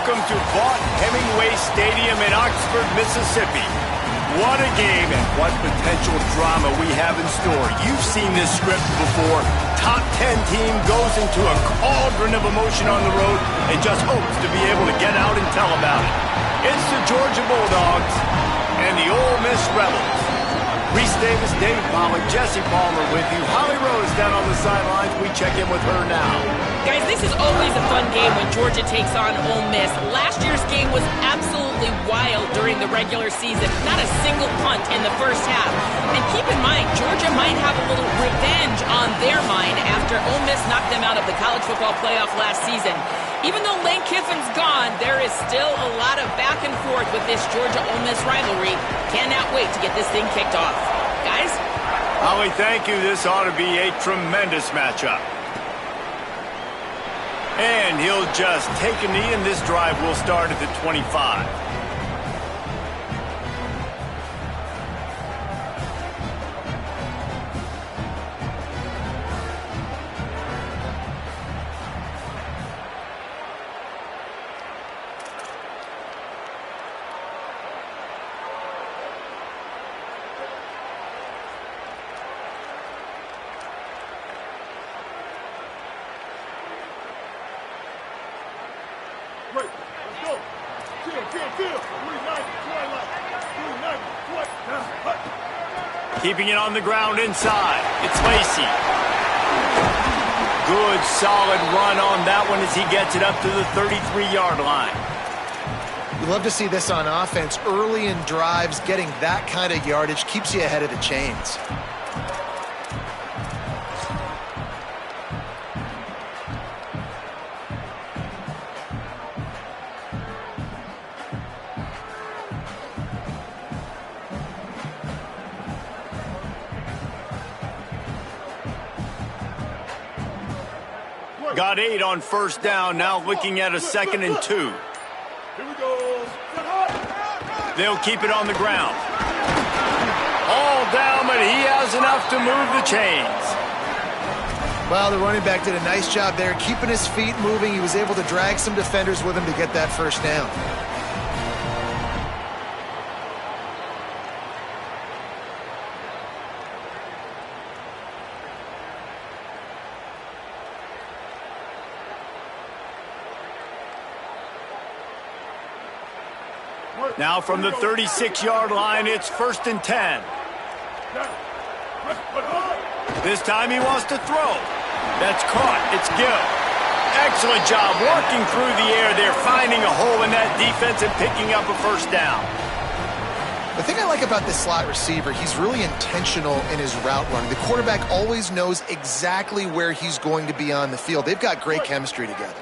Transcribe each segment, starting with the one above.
Welcome to Vaught Hemingway Stadium in Oxford, Mississippi. What a game and what potential drama we have in store. You've seen this script before. Top 10 team goes into a cauldron of emotion on the road and just hopes to be able to get out and tell about it. It's the Georgia Bulldogs and the Ole Miss Rebels. Reese Davis, Dave Pollack, Jesse Palmer with you. Holly Rose down on the sidelines. We check in with her now. Guys, this is always a fun game when Georgia takes on Ole Miss. Last year's game was absolutely wild during the regular season. Not a single punt in the first half. And keep in mind, Georgia might have a little revenge on their mind after Ole Miss knocked them out of the college football playoff last season. Even though Lane Kiffin's gone, there is still a lot of back and forth with this Georgia-Ole Miss rivalry. Cannot wait to get this thing kicked off. Guys? Holly, thank you. This ought to be a tremendous matchup. And he'll just take a knee, and this drive will start at the 25. Keeping it on the ground inside. It's Lacey. Good, solid run on that one as he gets it up to the 33-yard line. You love to see this on offense. Early in drives, getting that kind of yardage keeps you ahead of the chains. Got 8 on first down, now looking at a 2nd and 2. Here we go. They'll keep it on the ground. All down, but he has enough to move the chains. Well, the running back did a nice job there, keeping his feet moving. He was able to drag some defenders with him to get that first down. Now from the 36-yard line, it's 1st and 10. This time he wants to throw. That's caught. It's Gill. Excellent job working through the air there, finding a hole in that defense and picking up a first down. The thing I like about this slot receiver, he's really intentional in his route running. The quarterback always knows exactly where he's going to be on the field. They've got great chemistry together.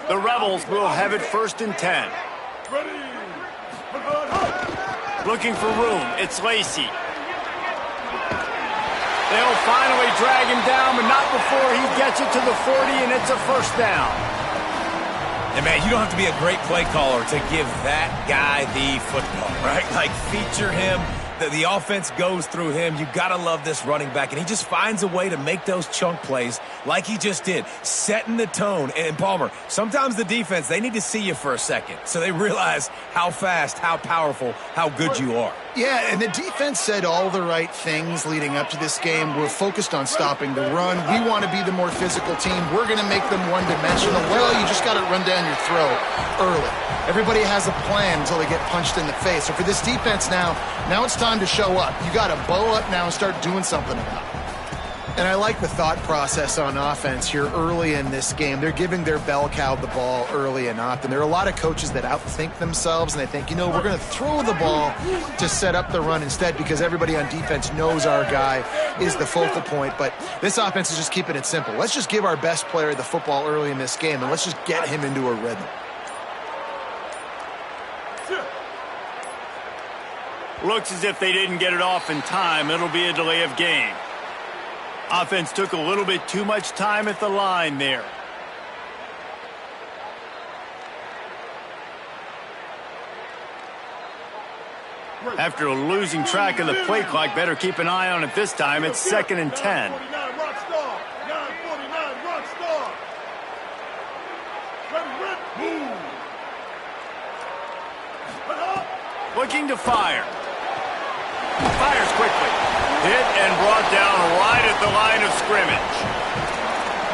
The Rebels will have it 1st and 10. Looking for room. It's Lacey. They'll finally drag him down, but not before he gets it to the 40, and it's a first down. And, man, you don't have to be a great play caller to give that guy the football, right? Like, feature him. The offense goes through him. You got to love this running back, and he just finds a way to make those chunk plays like he just did, setting the tone. And, Palmer, sometimes the defense, they need to see you for a second so they realize how fast, how powerful, how good you are. Yeah, and the defense said all the right things leading up to this game. We're focused on stopping the run. We want to be the more physical team. We're going to make them one-dimensional. Well, you just got to run down your throat early. Everybody has a plan until they get punched in the face. So for this defense now it's time to show up. You got to bow up now and start doing something about it. And I like the thought process on offense here early in this game. They're giving their bell cow the ball early and often. There are a lot of coaches that outthink themselves, and they think, you know, we're going to throw the ball to set up the run instead because everybody on defense knows our guy is the focal point. But this offense is just keeping it simple. Let's just give our best player the football early in this game, and let's just get him into a rhythm. Looks as if they didn't get it off in time. It'll be a delay of game. Offense took a little bit too much time at the line there. After losing track of the play clock, better keep an eye on it this time. It's 2nd and 10. going to fire. Fires quickly. Hit and brought down right at the line of scrimmage.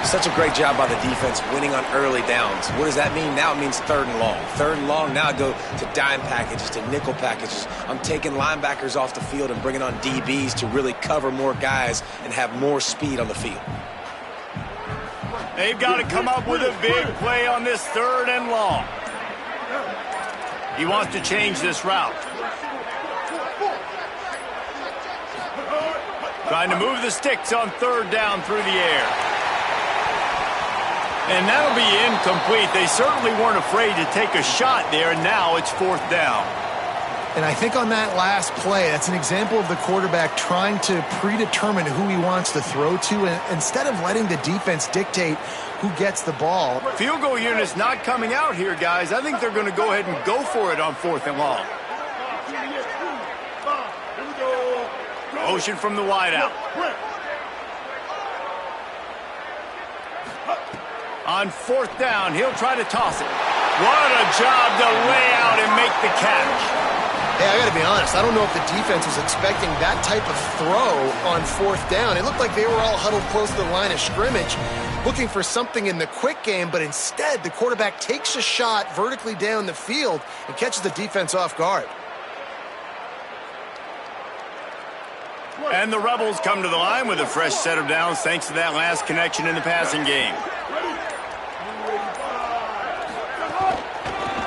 Such a great job by the defense winning on early downs. What does that mean? Now it means 3rd and long. 3rd and long, now I go to dime packages, to nickel packages. I'm taking linebackers off the field and bringing on DBs to really cover more guys and have more speed on the field. They've got to come up with a big play on this 3rd and long. He wants to change this route. Trying to move the sticks on 3rd down through the air. And that'll be incomplete. They certainly weren't afraid to take a shot there. Now it's 4th down. And I think on that last play, that's an example of the quarterback trying to predetermine who he wants to throw to, and instead of letting the defense dictate who gets the ball. Field goal unit's not coming out here, guys. I think they're going to go ahead and go for it on 4th and long. Motion from the wideout. On 4th down, he'll try to toss it. What a job to lay out and make the catch. Hey, I got to be honest. I don't know if the defense was expecting that type of throw on 4th down. It looked like they were all huddled close to the line of scrimmage, looking for something in the quick game, but instead the quarterback takes a shot vertically down the field and catches the defense off guard. And the Rebels come to the line with a fresh set of downs thanks to that last connection in the passing game.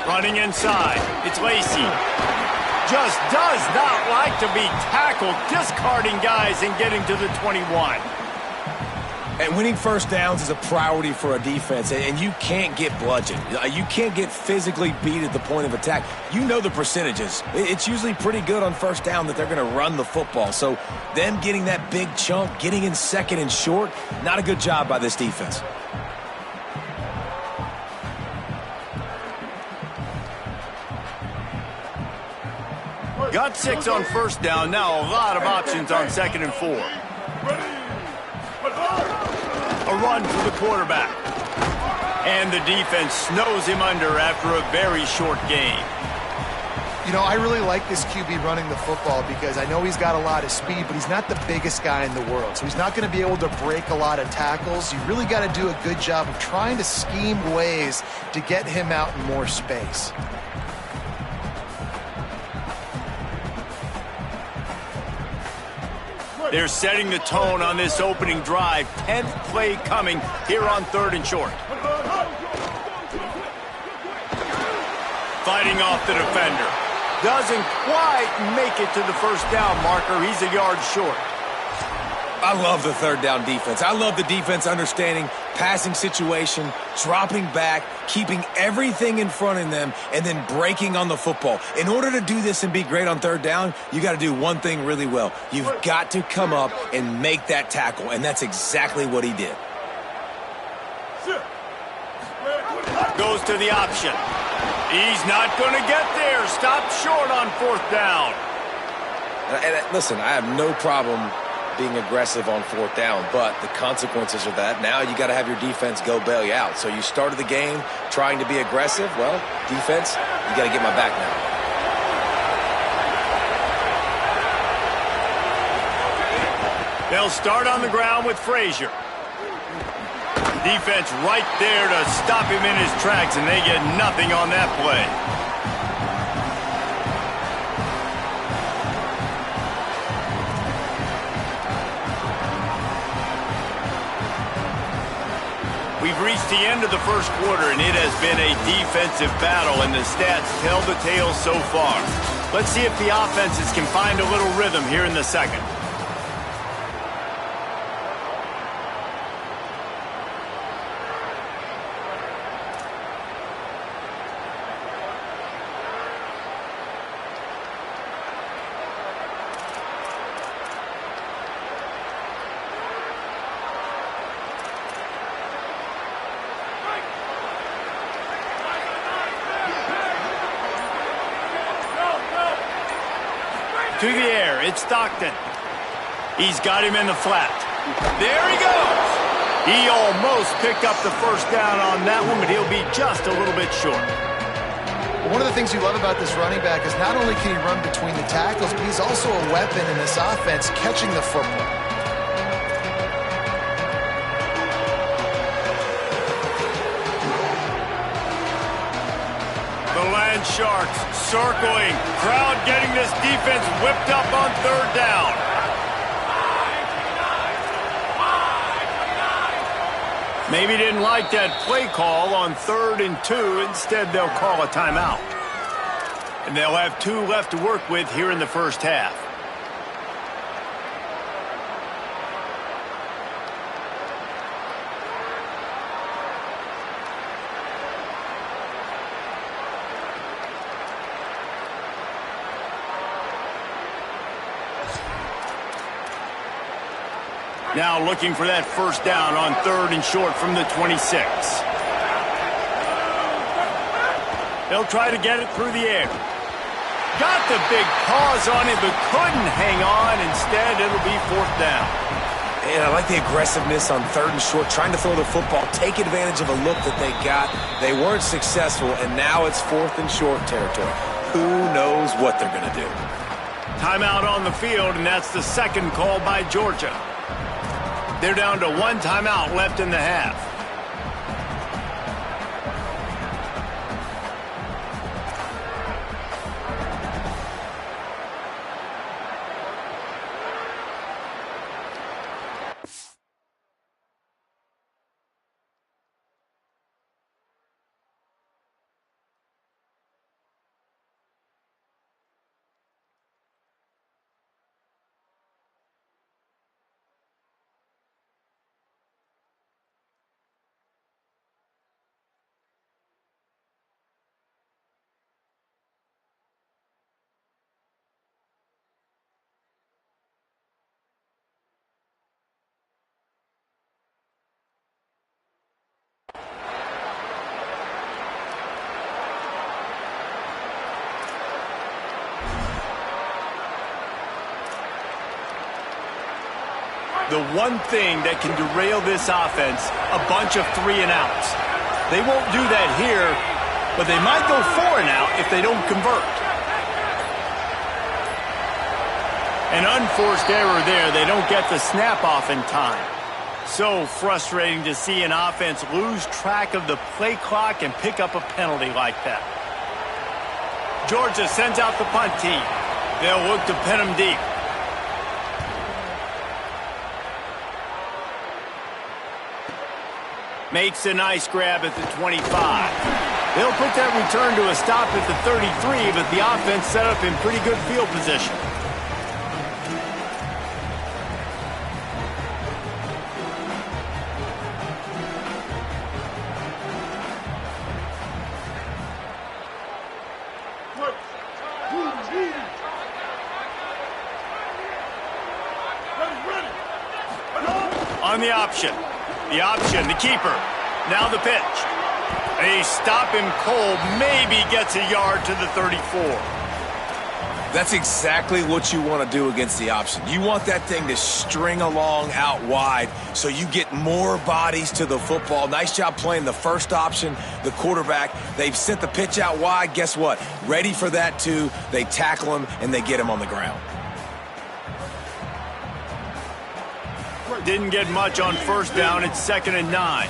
Running inside, it's Lacey. Just does not like to be tackled, discarding guys and getting to the 21. And winning 1st downs is a priority for a defense, and you can't get bludgeoned. You can't get physically beat at the point of attack. You know the percentages. It's usually pretty good on 1st down that they're going to run the football. So them getting that big chunk, getting in 2nd and short, not a good job by this defense. Got 6 on 1st down. Now a lot of options on 2nd and 4. A run for the quarterback. And the defense snows him under after a very short game. You know, I really like this QB running the football because I know he's got a lot of speed, but he's not the biggest guy in the world. So he's not going to be able to break a lot of tackles. You really got to do a good job of trying to scheme ways to get him out in more space. They're setting the tone on this opening drive. 10th play coming here on 3rd and short. Fighting off the defender. Doesn't quite make it to the 1st down marker. He's a yard short. I love the 3rd down defense. I love the defense understanding passing situation, dropping back, keeping everything in front of them, and then breaking on the football. In order to do this and be great on 3rd down, you got to do one thing really well. You've got to come up and make that tackle, and that's exactly what he did. Goes to the option. He's not going to get there. Stopped short on 4th down. And listen, I have no problem being aggressive on 4th down, but the consequences of that, now you got to have your defense go bail you out. So you started the game trying to be aggressive. Well, defense, you got to get my back now. They'll start on the ground with Frazier. Defense right there to stop him in his tracks, and they get nothing on that play. We've reached the end of the 1st quarter, and it has been a defensive battle, and the stats tell the tale so far. Let's see if the offenses can find a little rhythm here in the 2nd. To the air, it's Stockton. He's got him in the flat. There he goes. He almost picked up the 1st down on that one, but he'll be just a little bit short. But one of the things you love about this running back is not only can he run between the tackles, but he's also a weapon in this offense catching the football. The Land Sharks circling. Crowd getting this defense whipped up on third down. Maybe didn't like that play call on 3rd and 2. Instead, they'll call a timeout. And they'll have 2 left to work with here in the first half. Now looking for that first down on 3rd and short from the 26. They'll try to get it through the air. Got the big paws on it, but couldn't hang on. Instead, it'll be 4th down. And I like the aggressiveness on 3rd and short, trying to throw the football, take advantage of a look that they got. They weren't successful, and now it's 4th and short territory. Who knows what they're going to do? Timeout on the field, and that's the second call by Georgia. They're down to 1 timeout left in the half. The one thing that can derail this offense, a bunch of 3-and-outs. They won't do that here, but they might go 4-and-out if they don't convert. An unforced error there. They don't get the snap off in time. So frustrating to see an offense lose track of the play clock and pick up a penalty like that. Georgia sends out the punt team. They'll look to pin them deep. Makes a nice grab at the 25. They'll put that return to a stop at the 33, but the offense set up in pretty good field position. On the option. The option, the keeper. Now the pitch. They stop him cold, maybe gets a yard to the 34. That's exactly what you want to do against the option. You want that thing to string along out wide so you get more bodies to the football. Nice job playing the first option, the quarterback. They've sent the pitch out wide. Guess what? Ready for that too. They tackle him and they get him on the ground. Didn't get much on first down. It's 2nd and 9.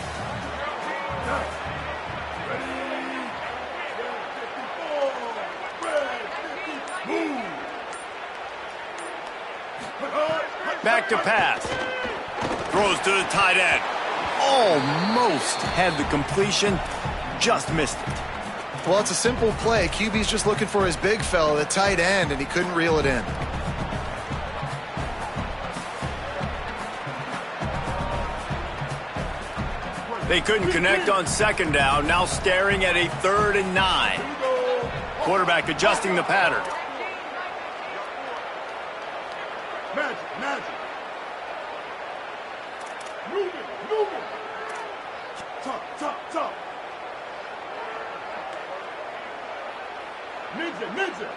Back to pass. Throws to the tight end. Almost had the completion. Just missed it. Well, it's a simple play. QB's just looking for his big fella, the tight end, and he couldn't reel it in. They couldn't connect on 2nd down. Now staring at a 3rd and 9. Quarterback adjusting the pattern. Magic. Moving. Top. Ninja.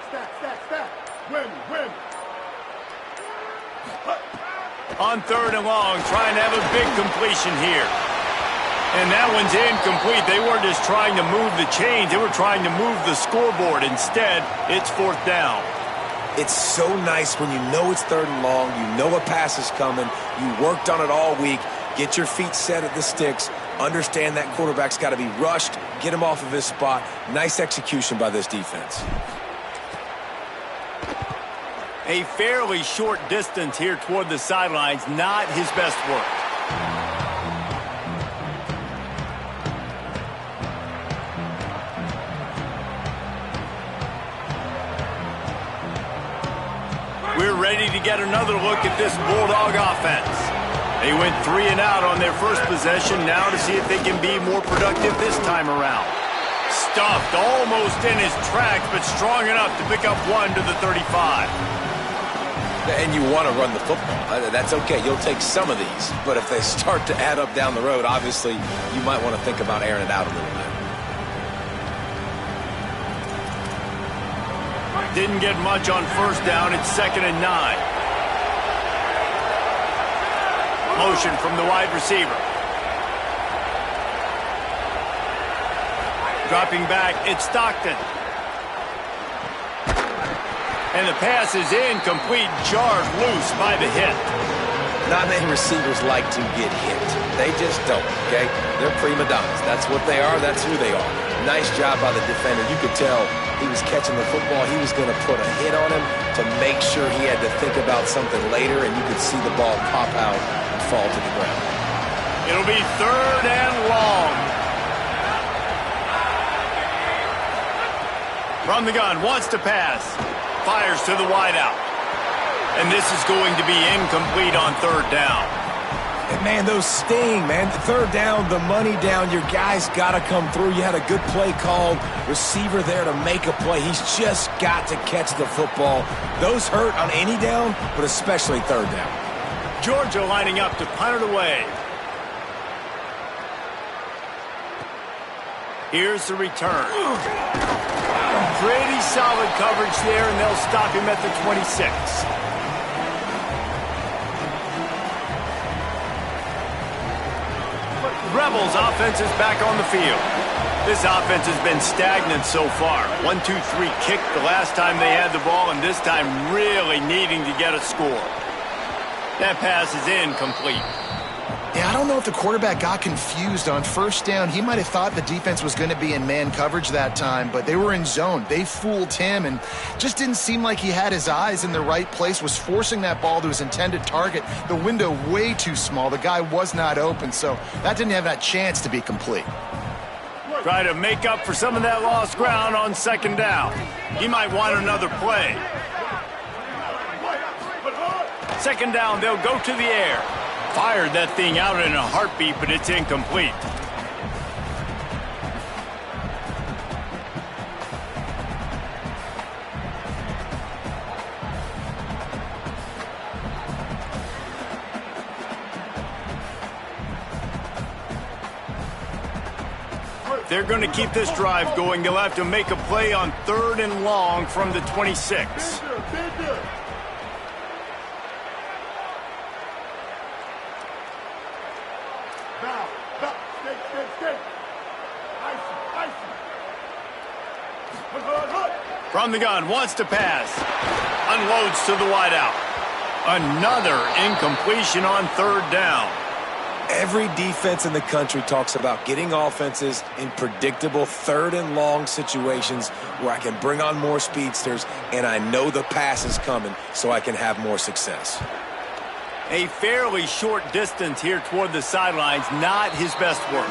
Stack. Win. On 3rd and long, trying to have a big completion here. And that one's incomplete. They weren't just trying to move the chains. They were trying to move the scoreboard. Instead, it's 4th down. It's so nice when you know it's 3rd and long, you know a pass is coming, you worked on it all week, get your feet set at the sticks, understand that quarterback's got to be rushed, get him off of his spot. Nice execution by this defense. A fairly short distance here toward the sidelines, not his best work. We're ready to get another look at this Bulldog offense. They went 3 and out on their first possession, now to see if they can be more productive this time around. Stuffed almost in his tracks, but strong enough to pick up 1 to the 35. And you want to run the football. That's okay. You'll take some of these. But if they start to add up down the road, obviously, you might want to think about airing it out a little bit. Didn't get much on 1st down. It's 2nd and 9. Motion from the wide receiver. Dropping back, it's Stockton. And the pass is incomplete, jarred loose by the hit. Not many receivers like to get hit. They just don't, okay? They're prima donnas. That's what they are. That's who they are. Nice job by the defender. You could tell he was catching the football. He was going to put a hit on him to make sure he had to think about something later, and you could see the ball pop out and fall to the ground. It'll be 3rd and long. From the gun, wants to pass. Fires to the wideout. And this is going to be incomplete on 3rd down. And man, those sting, man. 3rd down, the money down. Your guy's got to come through. You had a good play called. Receiver there to make a play. He's just got to catch the football. Those hurt on any down, but especially 3rd down. Georgia lining up to punt it away. Here's the return. Pretty solid coverage there, and they'll stop him at the 26. Rebels offense is back on the field. This offense has been stagnant so far. 1-2-3 kick the last time they had the ball, and this time really needing to get a score. That pass is incomplete. Yeah, I don't know if the quarterback got confused on 1st down. He might have thought the defense was going to be in man coverage that time, but they were in zone. They fooled him and just didn't seem like he had his eyes in the right place, was forcing that ball to his intended target. The window way too small. The guy was not open, so that didn't have that chance to be complete. Try to make up for some of that lost ground on 2nd down. He might want another play. 2nd down, they'll go to the air. Fired that thing out in a heartbeat, but it's incomplete. They're going to keep this drive going. They'll have to make a play on 3rd and long from the 26. From the gun, wants to pass. Unloads to the wideout. Another incompletion on 3rd down. Every defense in the country talks about getting offenses in predictable 3rd and long situations where I can bring on more speedsters and I know the pass is coming so I can have more success. A fairly short distance here toward the sidelines, not his best work.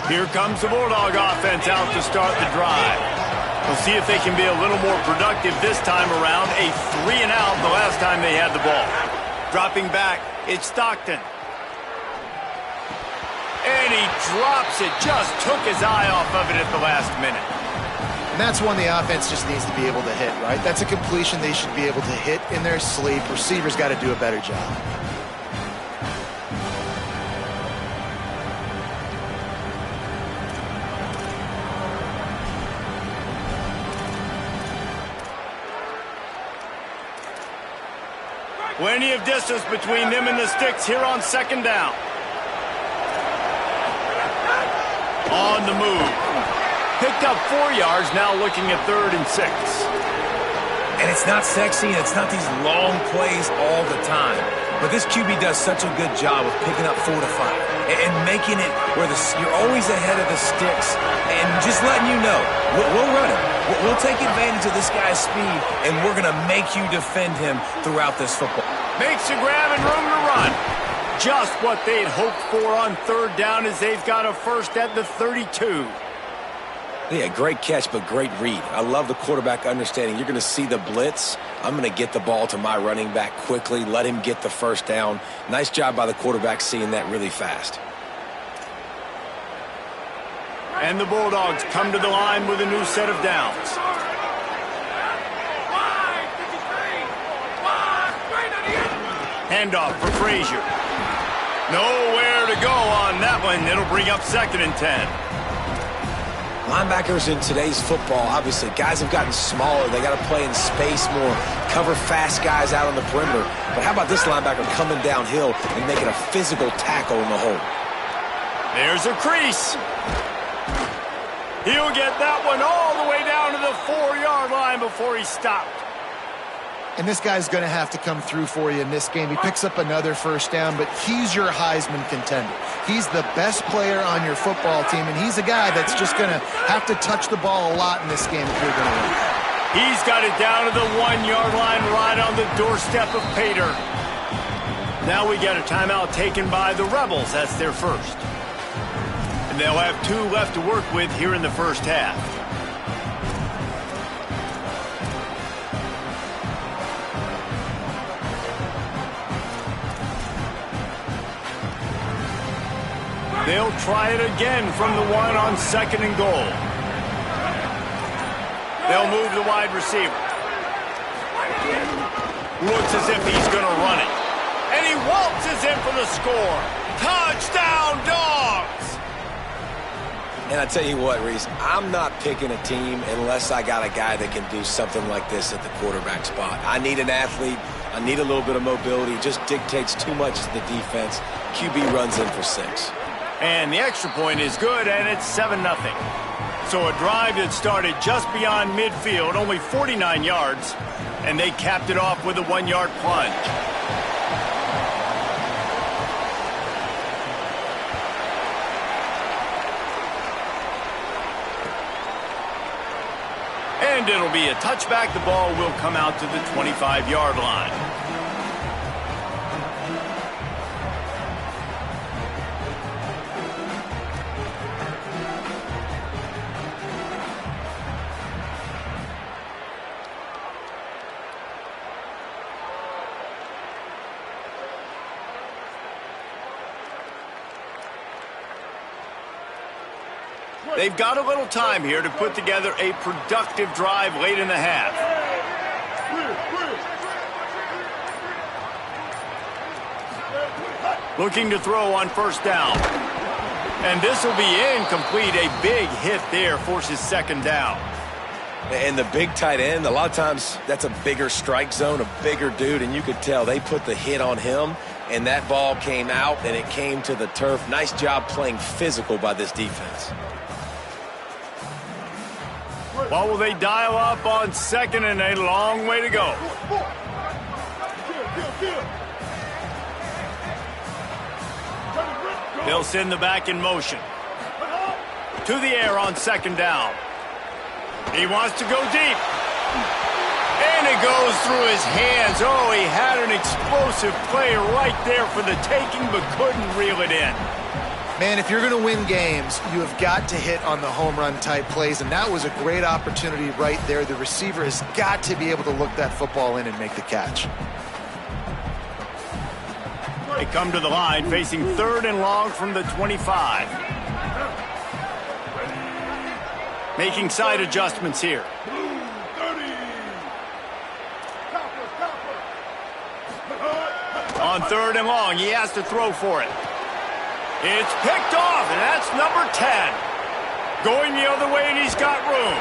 Here comes the Bulldog offense out to start the drive. We'll see if they can be a little more productive this time around. A 3 and out the last time they had the ball. Dropping back, it's Stockton. And he drops it, just took his eye off of it at the last minute. And that's one the offense just needs to be able to hit, right? That's a completion they should be able to hit in their sleep. Receivers got to do a better job. Plenty of distance between them and the sticks here on second down. On the move. Picked up 4 yards, now looking at 3rd and 6. And it's not sexy, and it's not these long plays all the time. But this QB does such a good job of picking up 4 to 5 and making it where you're always ahead of the sticks and just letting you know, we'll run him. We'll take advantage of this guy's speed, and we're going to make you defend him throughout this football. Makes a grab and room to run. Just what they'd hoped for on 3rd down as they've got a first at the 32. Yeah, great catch, but great read. I love the quarterback understanding. You're going to see the blitz. I'm going to get the ball to my running back quickly, let him get the first down. Nice job by the quarterback seeing that really fast. And the Bulldogs come to the line with a new set of downs. Handoff for Frazier. Nowhere to go on that one. It'll bring up 2nd and 10. Linebackers in today's football, obviously, guys have gotten smaller. They got to play in space more, cover fast guys out on the perimeter. But how about this linebacker coming downhill and making a physical tackle in the hole? There's a crease. He'll get that one all the way down to the 4-yard line before he stopped. And this guy's going to have to come through for you in this game. He picks up another first down, but he's your Heisman contender. He's the best player on your football team, and he's a guy that's just going to have to touch the ball a lot in this game if you're going to win. He's got it down to the 1-yard line right on the doorstep of Pater. Now we get a timeout taken by the Rebels. That's their first. And they'll have 2 left to work with here in the first half. They'll try it again from the 1 on 2nd and goal. They'll move the wide receiver. Looks as if he's going to run it. And he waltzes in for the score. Touchdown, Dogs! And I tell you what, Reese, I'm not picking a team unless I got a guy that can do something like this at the quarterback spot. I need an athlete. I need a little bit of mobility. It just dictates too much to the defense. QB runs in for 6. And the extra point is good, and it's 7-0. So a drive that started just beyond midfield, only 49 yards, and they capped it off with a 1-yard plunge. And it'll be a touchback. The ball will come out to the 25-yard line. They've got a little time here to put together a productive drive late in the half. Looking to throw on first down. And this will be incomplete. A big hit there forces 2nd down. And the big tight end, a lot of times that's a bigger strike zone, a bigger dude, and you could tell they put the hit on him, and that ball came out, and it came to the turf. Nice job playing physical by this defense. What will they dial up on 2nd and a long way to go? They'll send the back in motion. To the air on 2nd down. He wants to go deep. And it goes through his hands. Oh, he had an explosive play right there for the taking, but couldn't reel it in. Man, if you're going to win games, you have got to hit on the home run type plays, and that was a great opportunity right there. The receiver has got to be able to look that football in and make the catch. They come to the line facing 3rd and long from the 25. Making side adjustments here. On 3rd and long, he has to throw for it. It's picked off, and that's number 10. Going the other way, and he's got room.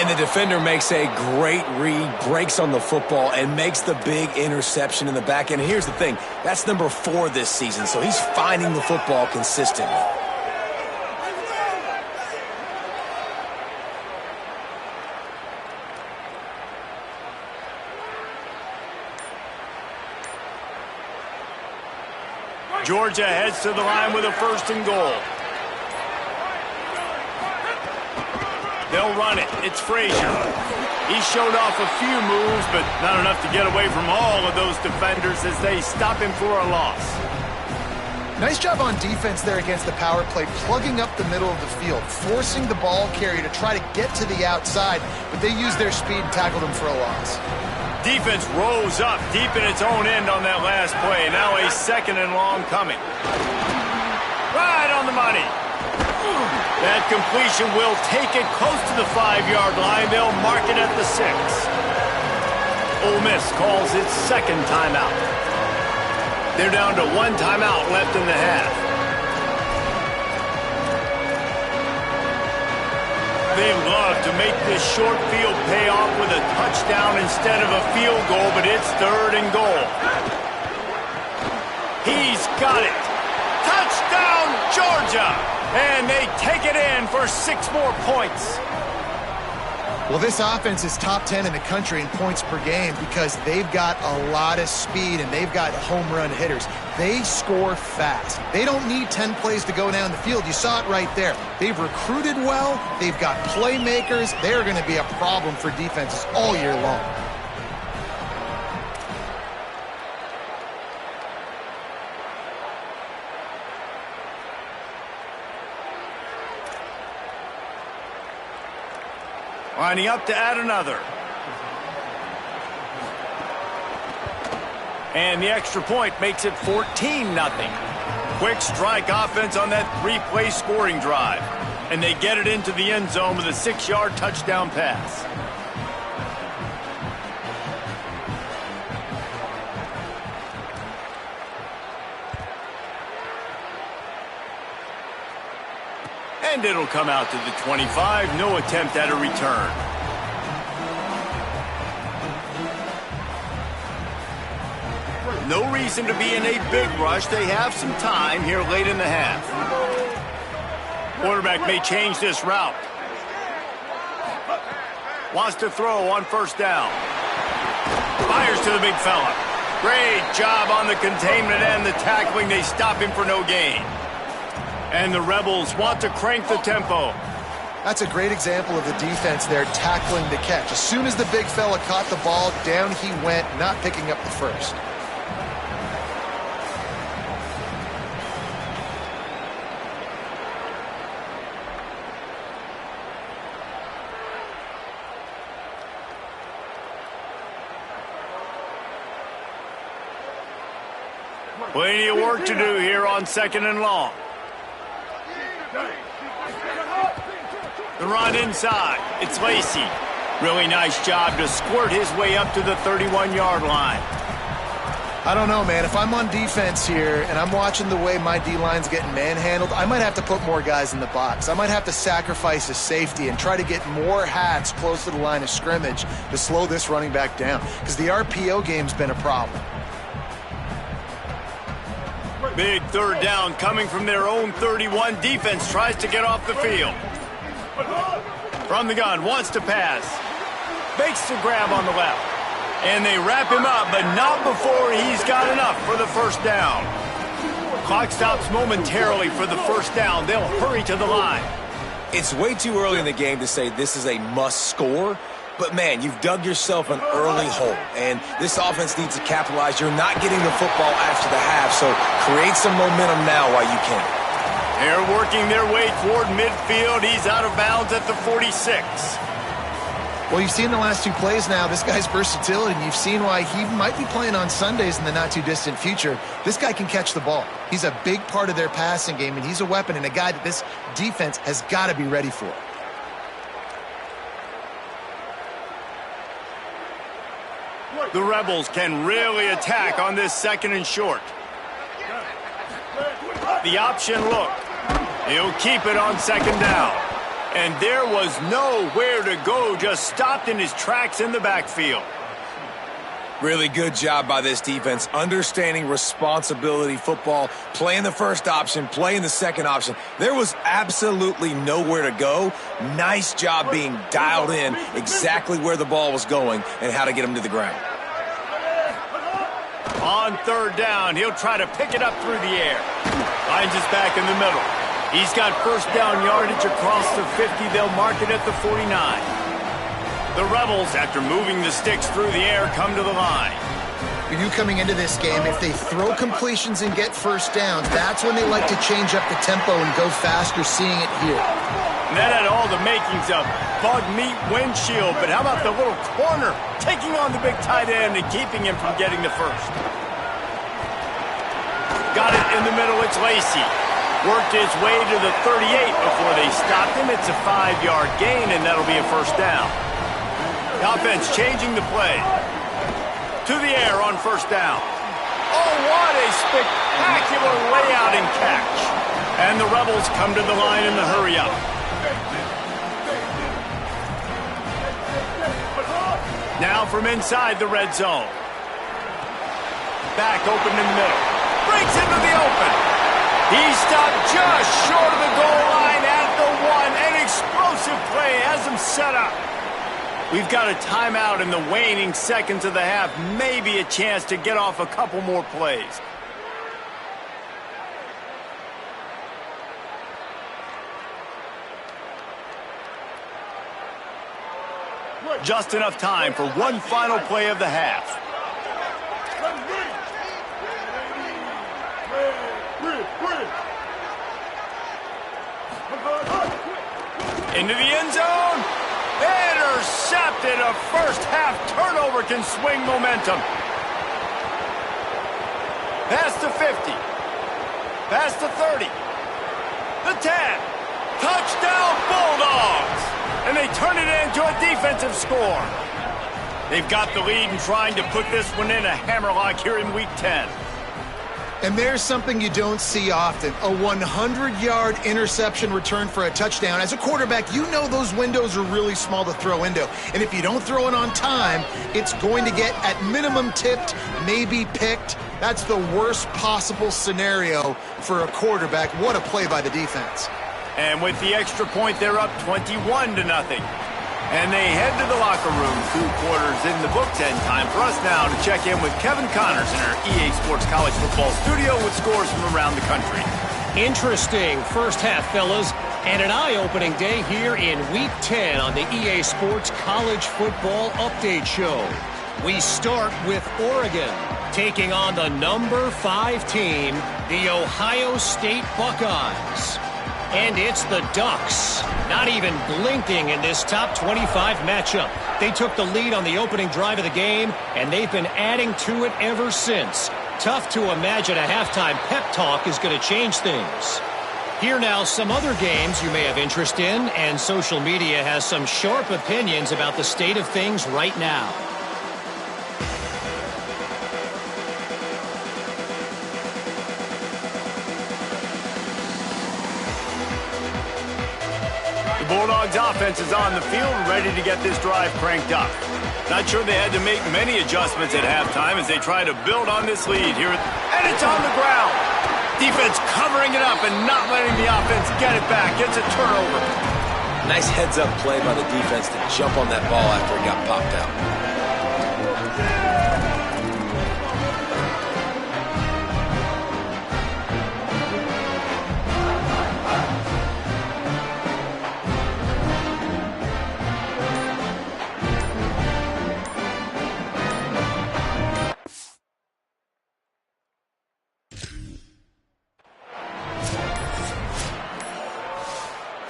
And the defender makes a great read, breaks on the football, and makes the big interception in the back end. Here's the thing, that's number 4 this season, so he's finding the football consistently. Georgia heads to the line with a 1st and goal. They'll run it. It's Frazier. He showed off a few moves, but not enough to get away from all of those defenders as they stop him for a loss. Nice job on defense there against the power play, plugging up the middle of the field, forcing the ball carrier to try to get to the outside, but they used their speed and tackled him for a loss. Defense rose up deep in its own end on that last play. Now a 2nd and long coming. Right on the money. That completion will take it close to the 5-yard line. They'll mark it at the 6. Ole Miss calls its 2nd timeout. They're down to 1 timeout left in the half. They love to make this short field pay off with a touchdown instead of a field goal, but it's 3rd and goal. He's got it. Touchdown, Georgia! And they take it in for 6 more points. Well, this offense is top 10 in the country in points per game because they've got a lot of speed and they've got home run hitters. They score fast. They don't need 10 plays to go down the field. You saw it right there. They've recruited well. They've got playmakers. They're going to be a problem for defenses all year long. Lining up to add another. And the extra point makes it 14-0. Quick strike offense on that 3-play scoring drive. And they get it into the end zone with a 6-yard touchdown pass. And it'll come out to the 25. No attempt at a return. No reason to be in a big rush. They have some time here late in the half. Quarterback may change this route. Wants to throw on 1st down. Fires to the big fella. Great job on the containment and the tackling. They stop him for no gain. And the Rebels want to crank the tempo. That's a great example of the defense there tackling the catch. As soon as the big fella caught the ball, down he went, not picking up the first. Plenty of work to do here on 2nd and long. The run inside. It's Lacey. Really nice job to squirt his way up to the 31-yard line. I don't know, man. If I'm on defense here and I'm watching the way my D-line's getting manhandled, I might have to put more guys in the box. I might have to sacrifice a safety and try to get more hats close to the line of scrimmage to slow this running back down because the RPO game's been a problem. Big 3rd down coming from their own 31. Defense tries to get off the field. From the gun, wants to pass. Makes the grab on the left. And they wrap him up, but not before he's got enough for the 1st down. Clock stops momentarily for the 1st down. They'll hurry to the line. It's way too early in the game to say this is a must score. But, man, you've dug yourself an early hole, and this offense needs to capitalize. You're not getting the football after the half, so create some momentum now while you can. They're working their way toward midfield. He's out of bounds at the 46. Well, you've seen the last 2 plays now. This guy's versatility, and you've seen why he might be playing on Sundays in the not-too-distant future. This guy can catch the ball. He's a big part of their passing game, and he's a weapon and a guy that this defense has got to be ready for. The Rebels can really attack on this 2nd and short. The option look. He'll keep it on 2nd down. And there was nowhere to go, just stopped in his tracks in the backfield. Really good job by this defense, understanding responsibility football, playing the first option, playing the second option. There was absolutely nowhere to go. Nice job being dialed in exactly where the ball was going and how to get him to the ground. On third down, he'll try to pick it up through the air. Finds his back in the middle. He's got first down yardage across the 50. They'll mark it at the 49. The Rebels, after moving the sticks through the air, come to the line. You coming into this game, if they throw completions and get first downs, that's when they like to change up the tempo and go faster, seeing it here. And that had all the makings of bug meat windshield, but how about the little corner taking on the big tight end and keeping him from getting the first? Got it in the middle, it's Lacey. Worked his way to the 38 before they stopped him. It's a 5-yard gain, and that'll be a first down. The offense changing the play. To the air on first down. Oh, what a spectacular layout and catch. And the Rebels come to the line in the hurry-up. Now from inside the red zone. Back open in the middle. Breaks into the open. He stopped just short of the goal line at the 1. An explosive play has him set up. We've got a timeout in the waning seconds of the half. Maybe a chance to get off a couple more plays. Just enough time for one final play of the half. Into the end zone. Intercepted. A first half turnover can swing momentum. Past the 50. Past the 30. The 10. Touchdown Bulldogs. And they turn it into a defensive score. They've got the lead and trying to put this one in a hammerlock here in Week 10. And there's something you don't see often, a 100-yard interception return for a touchdown. As a quarterback, you know those windows are really small to throw into. And if you don't throw it on time, it's going to get at minimum tipped, maybe picked. That's the worst possible scenario for a quarterback. What a play by the defense. And with the extra point, they're up 21-0. And they head to the locker room. 2 quarters in the books, and time for us now to check in with Kevin Connors in our EA Sports College Football studio with scores from around the country. Interesting first half, fellas, and an eye-opening day here in Week 10 on the EA Sports College Football Update Show. We start with Oregon, taking on the number 5 team, the Ohio State Buckeyes. And it's the Ducks, not even blinking in this top 25 matchup. They took the lead on the opening drive of the game, and they've been adding to it ever since. Tough to imagine a halftime pep talk is going to change things. Here now, some other games you may have interest in, and social media has some sharp opinions about the state of things right now. Bulldogs offense is on the field, ready to get this drive cranked up. Not sure they had to make many adjustments at halftime as they try to build on this lead here. And it's on the ground. Defense covering it up and not letting the offense get it back. It's a turnover. Nice heads-up play by the defense to jump on that ball after it got popped out.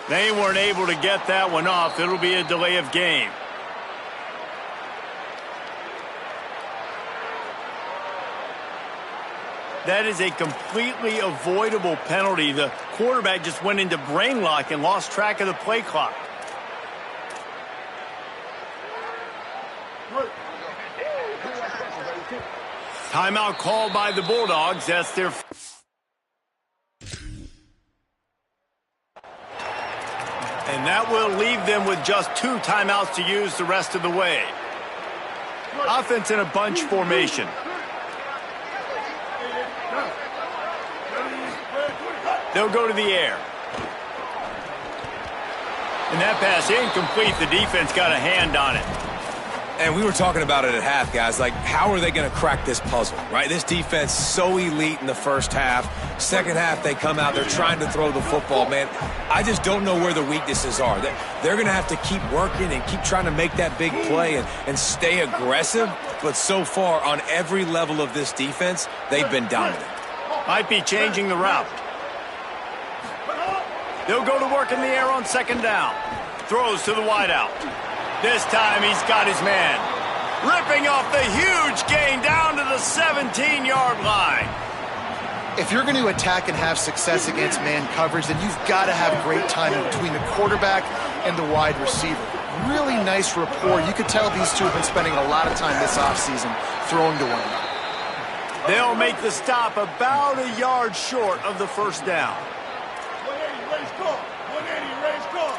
They weren't able to get that one off. It'll be a delay of game. That is a completely avoidable penalty. The quarterback just went into brain lock and lost track of the play clock. Timeout called by the Bulldogs. That's their... And And that will leave them with just 2 timeouts to use the rest of the way. Offense in a bunch formation. They'll go to the air. And that pass incomplete. The defense got a hand on it. And we were talking about it at half, guys. Like, how are they going to crack this puzzle, right? This defense so elite in the first half. Second half, they come out. They're trying to throw the football, man. I just don't know where the weaknesses are. They're going to have to keep working and keep trying to make that big play and stay aggressive. But so far, on every level of this defense, they've been dominant. Might be changing the route. They'll go to work in the air on second down. Throws to the wideout. This time he's got his man. Ripping off the huge gain down to the 17-yard line. If you're going to attack and have success against man coverage, then you've got to have great timing between the quarterback and the wide receiver. Really nice rapport. You could tell these two have been spending a lot of time this offseason throwing to one another. They'll make the stop about a yard short of the first down. 180, raise car. 180, raise car.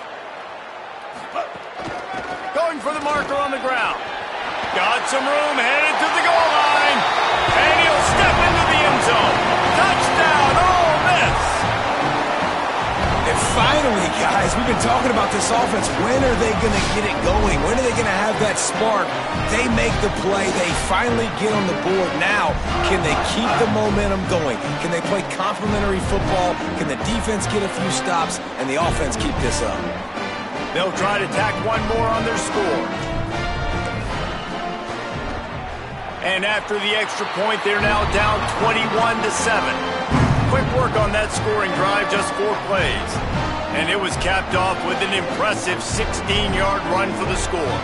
Going for the marker on the ground. Got some room, headed to the goal line. And he'll step into the end zone. Touchdown, Ole Miss. And finally, guys, we've been talking about this offense. When are they going to get it going? When are they going to have that spark? They make the play. They finally get on the board. Now, can they keep the momentum going? Can they play complementary football? Can the defense get a few stops and the offense keep this up? They'll try to tack one more on their score. And after the extra point, they're now down 21-7. Quick work on that scoring drive, just 4 plays. And it was capped off with an impressive 16-yard run for the score.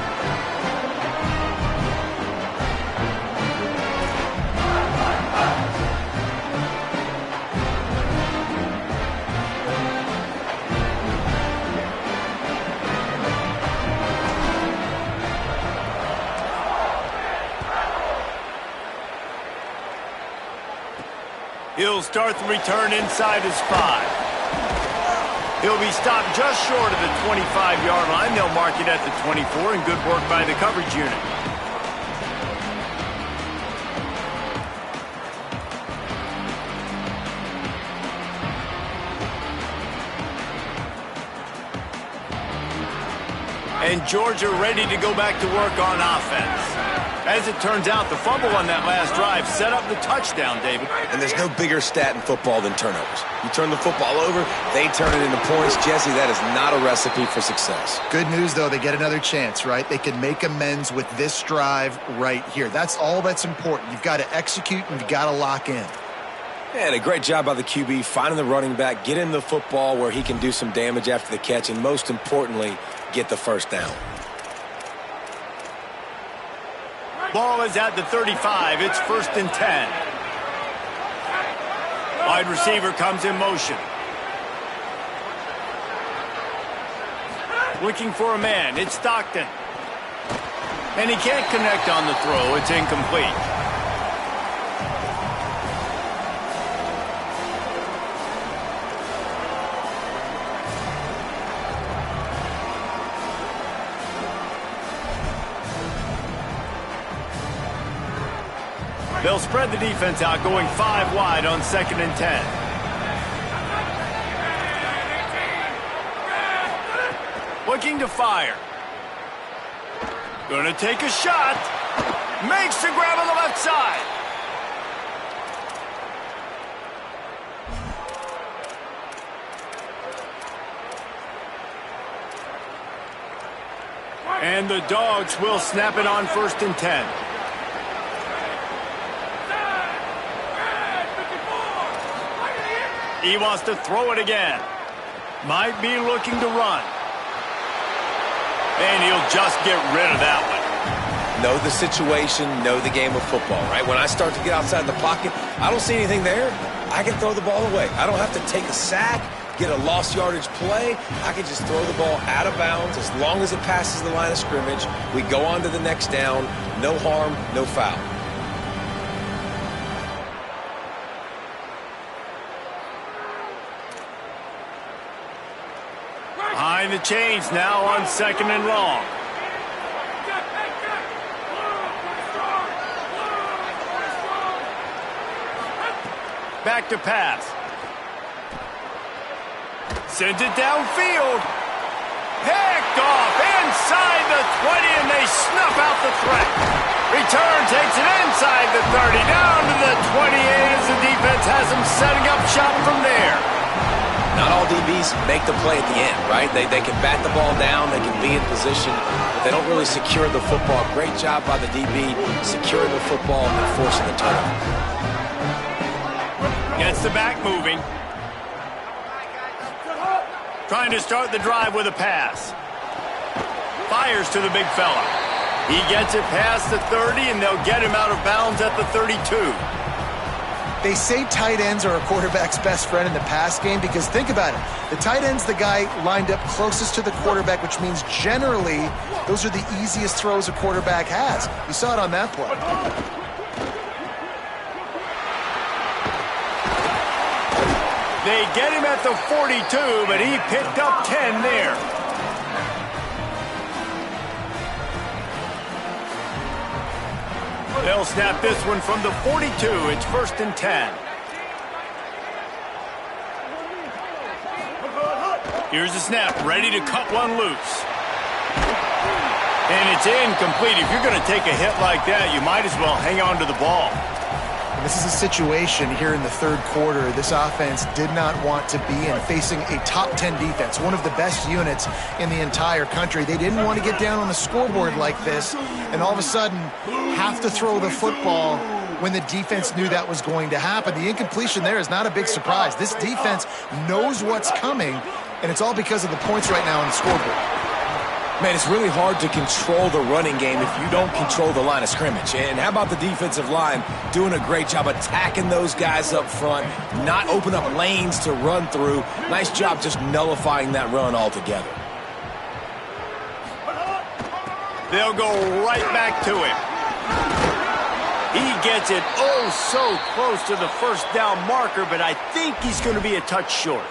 He'll start the return inside his 5. He'll be stopped just short of the 25-yard line. They'll mark it at the 24, and good work by the coverage unit. And Georgia ready to go back to work on offense. As it turns out, the fumble on that last drive set up the touchdown, David. And there's no bigger stat in football than turnovers. You turn the football over, they turn it into points. Jesse, that is not a recipe for success. Good news, though, they get another chance, right? They can make amends with this drive right here. That's all that's important. You've got to execute and you've got to lock in. And a great job by the QB, finding the running back, getting the football where he can do some damage after the catch, and most importantly, get the first down. Ball is at the 35. It's 1st and 10. Wide receiver comes in motion. Looking for a man. It's Stockton. And he can't connect on the throw. It's incomplete. They'll spread the defense out, going 5 wide on 2nd and 10. Looking to fire. Gonna take a shot. Makes the grab on the left side. And the Dogs will snap it on 1st and 10. He wants to throw it again. Might be looking to run. And he'll just get rid of that one. Know the situation, know the game of football, right? When I start to get outside the pocket, I don't see anything there. I can throw the ball away. I don't have to take a sack, get a lost yardage play. I can just throw the ball out of bounds as long as it passes the line of scrimmage. We go on to the next down. No harm, no foul. Behind Trying to change now on 2nd and long. Back to pass. Sends it downfield. Picked off inside the 20, and they snuff out the threat. Return takes it inside the 30, down to the 28 as the defense has them setting up shop from there. Not all DBs make the play at the end, right? They can bat the ball down, they can be in position, but they don't really secure the football. Great job by the DB securing the football and forcing the turnover. Gets the back moving. Trying to start the drive with a pass. Fires to the big fella. He gets it past the 30, and they'll get him out of bounds at the 32. They say tight ends are a quarterback's best friend in the pass game because think about it. The tight end's the guy lined up closest to the quarterback, which means generally those are the easiest throws a quarterback has. You saw it on that play. They get him at the 42, but he picked up 10 there. They'll snap this one from the 42. It's 1st and 10. Here's the snap, ready to cut one loose. And it's incomplete. If you're going to take a hit like that, you might as well hang on to the ball. And this is a situation here in the 3rd quarter this offense did not want to be in, facing a top 10 defense, one of the best units in the entire country. They didn't want to get down on the scoreboard like this and all of a sudden have to throw the football when the defense knew that was going to happen. The incompletion there is not a big surprise. This defense knows what's coming, and it's all because of the points right now on the scoreboard. Man, it's really hard to control the running game if you don't control the line of scrimmage. And how about the defensive line doing a great job attacking those guys up front, not open up lanes to run through. Nice job just nullifying that run altogether. They'll go right back to him. He gets it oh so close to the 1st down marker, but I think he's going to be a touch short.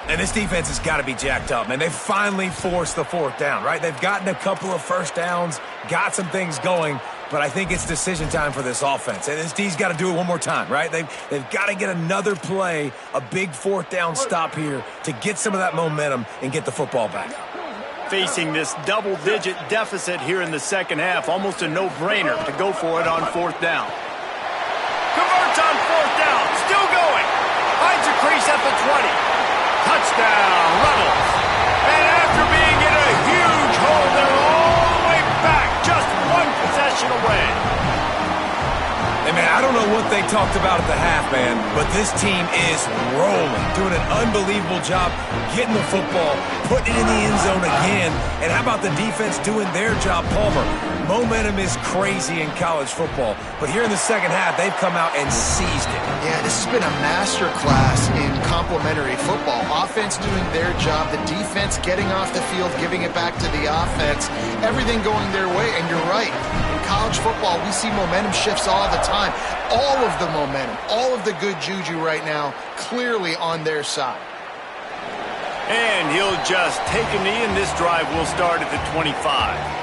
And this defense has got to be jacked up, man. They've finally forced the 4th down, right? They've gotten a couple of 1st downs, got some things going, but I think it's decision time for this offense. And this D's got to do it one more time, right? They've got to get another play, a big 4th down stop here to get some of that momentum and get the football back. Facing this double-digit deficit here in the 2nd half, almost a no-brainer to go for it on 4th down. Converts on 4th down, still going. Finds a crease at the 20. Touchdown, Rebels. And after being in a huge hole, they're all the way back, just one possession away. Hey, man, I don't know what they talked about at the half, man, but this team is rolling, doing an unbelievable job getting the football, putting it in the end zone again. And how about the defense doing their job, Palmer? Momentum is crazy in college football, but here in the 2nd half, they've come out and seized it. Yeah, this has been a master class in complementary football. Offense doing their job, the defense getting off the field, giving it back to the offense, everything going their way. And you're right, in college football, we see momentum shifts all the time. All of the momentum, all of the good juju right now, clearly on their side. And he'll just take a knee, and this drive will start at the 25.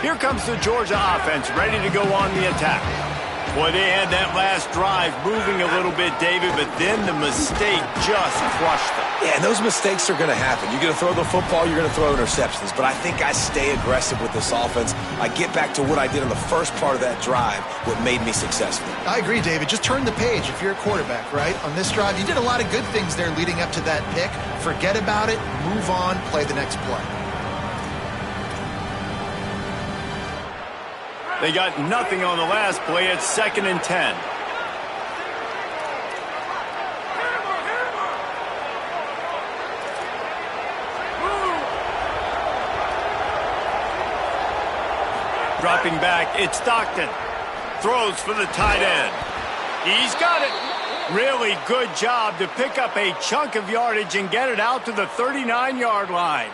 Here comes the Georgia offense, ready to go on the attack. Boy, they had that last drive moving a little bit, David, but then the mistake just crushed them. Yeah, and those mistakes are going to happen. You're going to throw the football, you're going to throw interceptions. But I think I stay aggressive with this offense. I get back to what I did in the first part of that drive, what made me successful. I agree, David. Just turn the page if you're a quarterback, right? On this drive, you did a lot of good things there leading up to that pick. Forget about it, move on, play the next play. They got nothing on the last play. It's 2nd and 10. Dropping back, it's Stockton. throws for the tight end. He's got it. Really good job to pick up a chunk of yardage and get it out to the 39-yard line.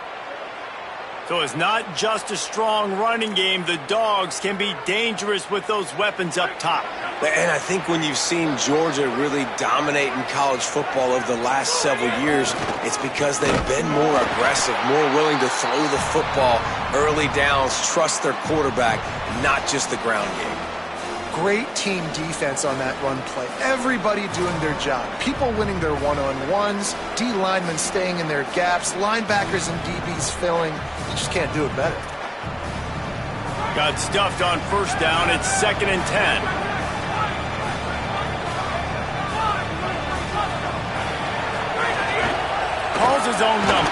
So it's not just a strong running game. The Dogs can be dangerous with those weapons up top. And I think when you've seen Georgia really dominate in college football over the last several years, it's because they've been more aggressive, more willing to throw the football early downs, trust their quarterback, not just the ground game. Great team defense on that run play. Everybody doing their job. People winning their one-on-ones, D linemen staying in their gaps, linebackers and DBs filling. You just can't do it better. Got stuffed on first down. It's 2nd and 10. Calls his own number.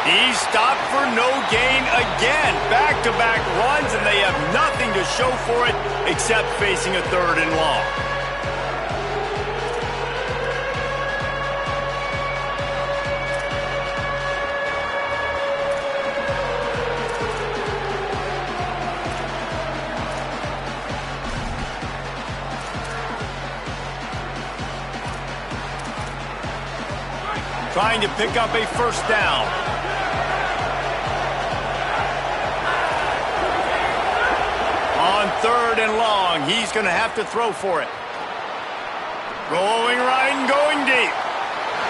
He's stopped for no gain again. Back-to-back runs, and they have nothing to show for it except facing a 3rd and long. Trying to pick up a first down. On 3rd and long, he's going to have to throw for it. Rolling right and going deep.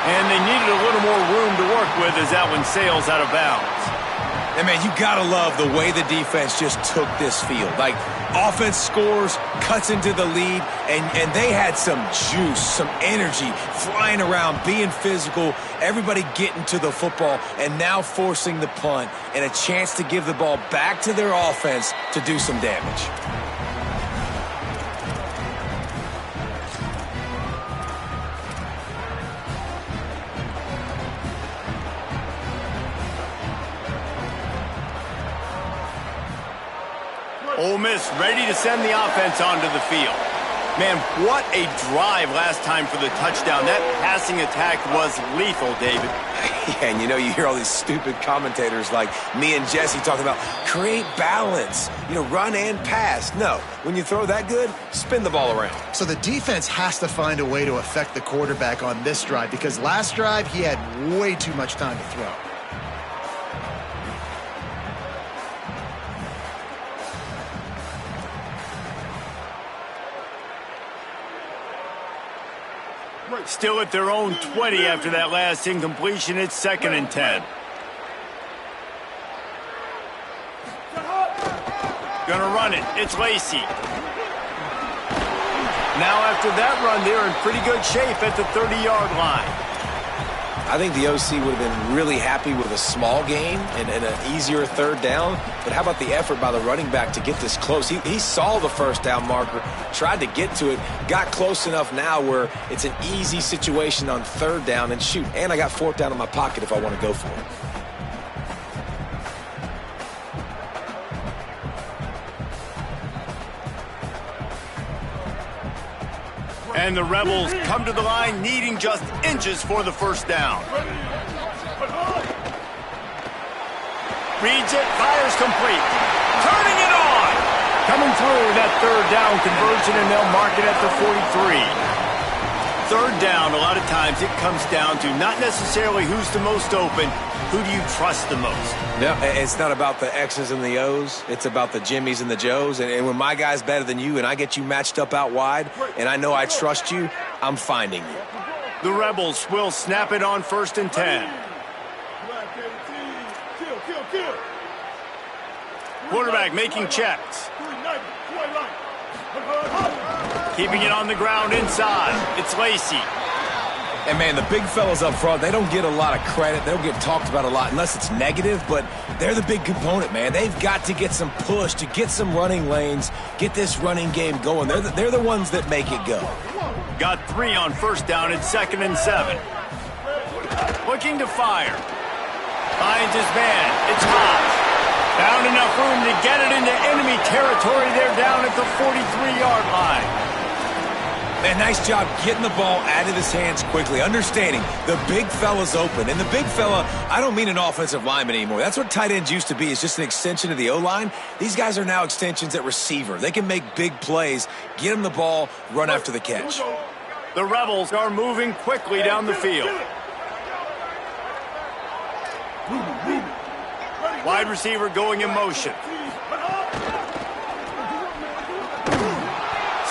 And they needed a little more room to work with as that one sails out of bounds. And, man, you got to love the way the defense just took this field. Like, offense scores, cuts into the lead, and they had some juice, some energy, flying around, being physical, everybody getting to the football, and now forcing the punt and a chance to give the ball back to their offense to do some damage. Ole Miss ready to send the offense onto the field. Man, what a drive last time for the touchdown. That passing attack was lethal, David. Yeah, and you hear all these stupid commentators like me and Jesse talking about create balance, run and pass. No, when you throw that good, spin the ball around. So the defense has to find a way to affect the quarterback on this drive because last drive he had way too much time to throw. Still at their own 20 after that last incompletion. It's 2nd and 10. Gonna run it. It's Lacey. Now after that run, they're in pretty good shape at the 30-yard line. I think the OC would have been really happy with a small gain and an easier 3rd down. But how about the effort by the running back to get this close? He saw the first down marker, tried to get to it, got close enough now where it's an easy situation on 3rd down. And shoot, and I got 4th down in my pocket if I want to go for it. And the Rebels come to the line needing just inches for the first down. Reads it, fires complete. Turning it on. Coming through that 3rd down conversion, and they'll mark it at the 43. 3rd down, a lot of times it comes down to not necessarily who's the most open, who do you trust the most? No, it's not about the X's and the O's. It's about the Jimmies and the Joes. And when my guy's better than you and I get you matched up out wide and I know I trust you, I'm finding you. The Rebels will snap it on 1st and 10. Quarterback making checks. Keeping it on the ground inside. It's Lacey. And, man, the big fellas up front, they don't get a lot of credit. They don't get talked about a lot unless it's negative, but they're the big component, man. They've got to get some push, to get some running lanes, get this running game going. They're the ones that make it go. Got 3 on first down. It's 2nd and 7. Looking to fire. Finds his man. It's Hodge. Found enough room to get it into enemy territory. They're down at the 43-yard line. Man, nice job getting the ball out of his hands quickly, understanding the big fella's open. And the big fella, I don't mean an offensive lineman anymore. That's what tight ends used to be, is just an extension of the O-line. These guys are now extensions at receiver. They can make big plays, get him the ball, run after the catch. The Rebels are moving quickly down the field. Wide receiver going in motion.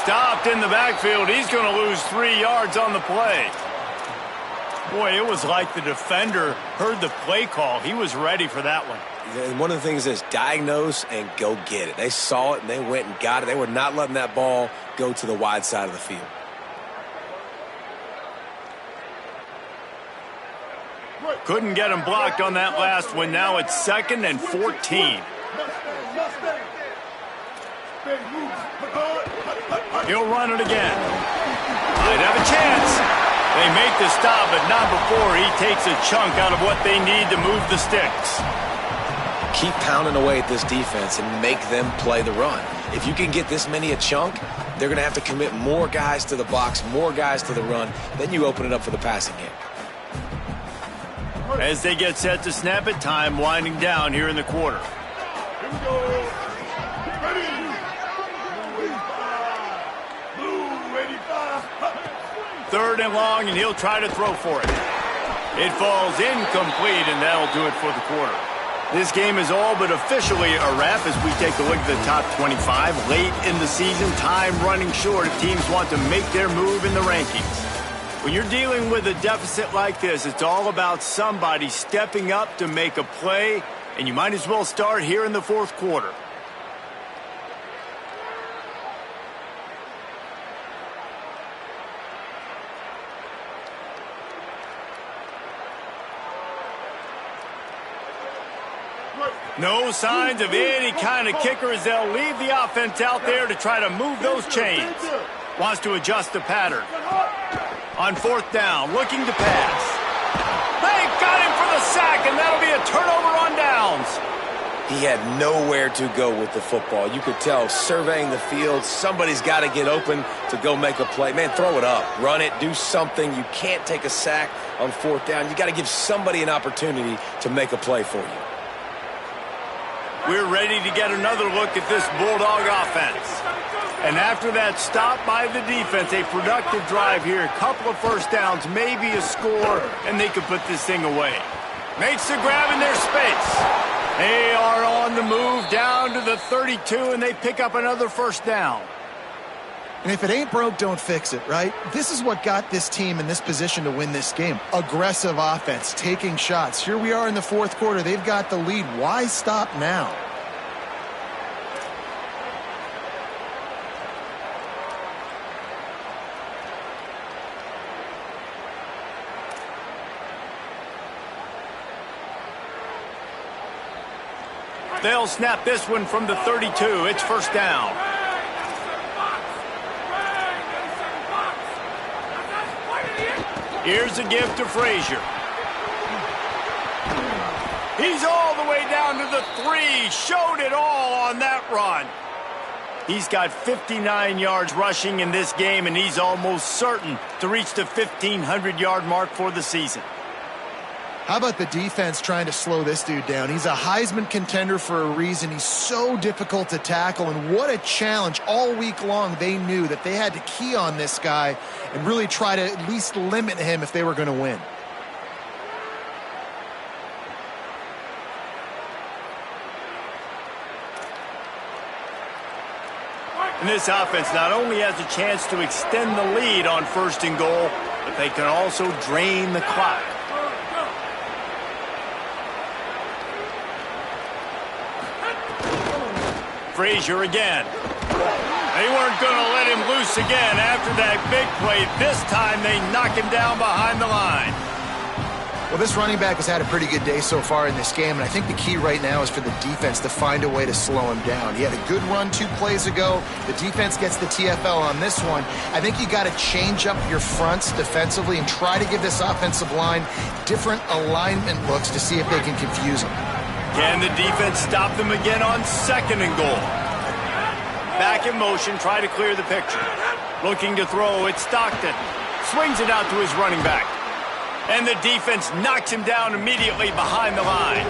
Stopped in the backfield. He's going to lose 3 yards on the play. Boy, it was like the defender heard the play call. He was ready for that one. And one of the things is diagnose and go get it. They saw it and they went and got it. They were not letting that ball go to the wide side of the field. Couldn't get him blocked on that last one. Now it's 2nd and 14. He'll run it again. Might have a chance. They make the stop, but not before he takes a chunk out of what they need to move the sticks. Keep pounding away at this defense and make them play the run. If you can get this many a chunk, they're going to have to commit more guys to the box, more guys to the run. Then you open it up for the passing game. As they get set to snap it, time winding down here in the quarter. Here we go. Ready. Blue 85. 3rd and long, and he'll try to throw for it. It falls incomplete, and that'll do it for the quarter. This game is all but officially a wrap as we take a look at the top 25. Late in the season, time running short if teams want to make their move in the rankings. When you're dealing with a deficit like this, it's all about somebody stepping up to make a play, and you might as well start here in the 4th quarter. No signs of any kind of kicker as they'll leave the offense out there to try to move those chains. Wants to adjust the pattern. On 4th down, looking to pass. They got him for the sack, and that'll be a turnover on downs. He had nowhere to go with the football. You could tell, surveying the field, somebody's got to get open to go make a play. Man, throw it up, run it, do something. You can't take a sack on 4th down. You got to give somebody an opportunity to make a play for you. We're ready to get another look at this Bulldog offense. And after that stop by the defense, a productive drive here, a couple of first downs, maybe a score, and they can put this thing away. Makes the grab in their space. They are on the move down to the 32, and they pick up another first down. And if it ain't broke, don't fix it, right? This is what got this team in this position to win this game. Aggressive offense, taking shots. Here we are in the 4th quarter. They've got the lead. Why stop now? They'll snap this one from the 32. It's first down. Here's a give to Frazier. He's all the way down to the 3. Showed it all on that run. He's got 59 yards rushing in this game, and he's almost certain to reach the 1,500-yard mark for the season. How about the defense trying to slow this dude down? He's a Heisman contender for a reason. He's so difficult to tackle, and what a challenge. All week long, they knew that they had to key on this guy and really try to at least limit him if they were going to win. And this offense not only has a chance to extend the lead on 1st and goal, but they can also drain the clock. Frazier again. They weren't going to let him loose again after that big play. This time they knock him down behind the line. Well, this running back has had a pretty good day so far in this game, and I think the key right now is for the defense to find a way to slow him down. He had a good run 2 plays ago. The defense gets the TFL on this one. I think you got to change up your fronts defensively and try to give this offensive line different alignment looks to see if they can confuse them. Can the defense stop them again on 2nd and goal? Back in motion, try to clear the picture. Looking to throw, it's Stockton. Swings it out to his running back. And the defense knocks him down immediately behind the line.